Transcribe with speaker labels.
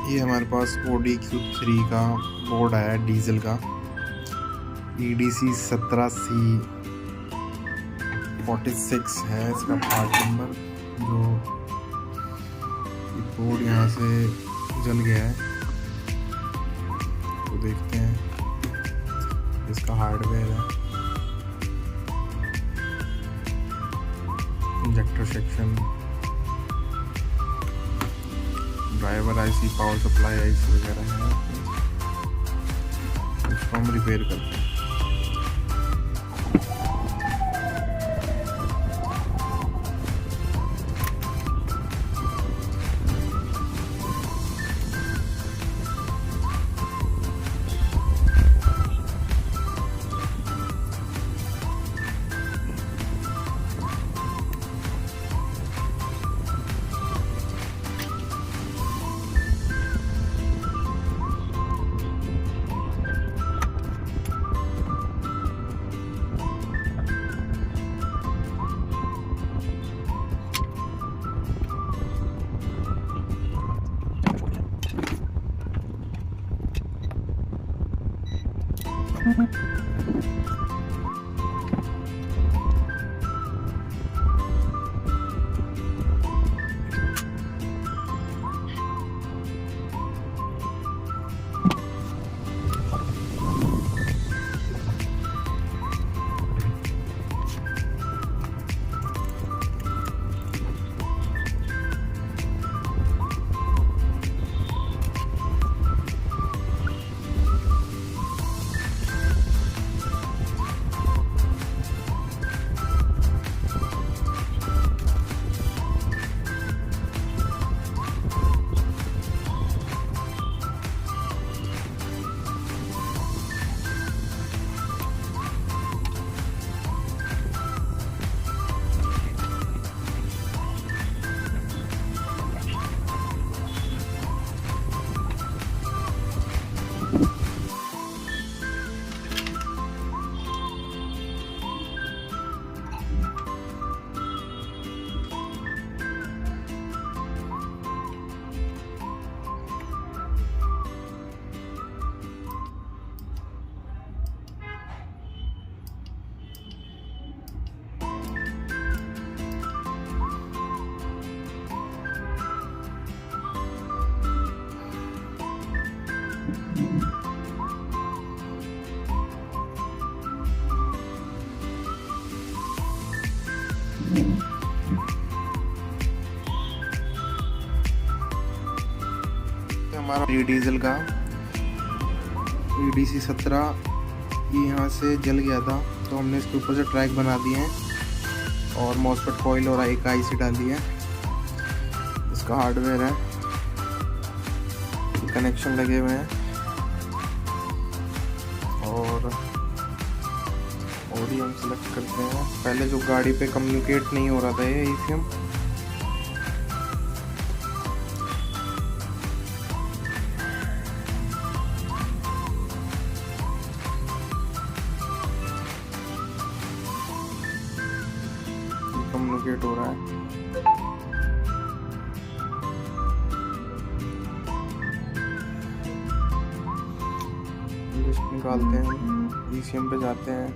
Speaker 1: ये हमारे पास Audi Q3 का बोर्ड आया है डीजल का, EDC 17C46 है इसका पार्ट नंबर। जो बोर्ड यहाँ से जल गया है तो देखते हैं। इसका हार्डवेयर है, injector section, driver IC, power supply IC वगैरह है। इसको हम रिपेयर करते हैं। हमारा डीजल का EDC 17 ये यहाँ से जल गया था तो हमने इसके ऊपर से ट्रैक बना दिए हैं और मॉसफेट कॉइल और एक IC डाली है। इसका हार्डवेयर है, कनेक्शन लगे हुए हैं और ऑडियो हम सेलेक्ट करते हैं। पहले जो गाड़ी पे कम्युनिकेट नहीं हो रहा था ये ECM, कम्युनिकेट हो रहा है। लिस्ट निकालते हैं, ECM पे जाते हैं,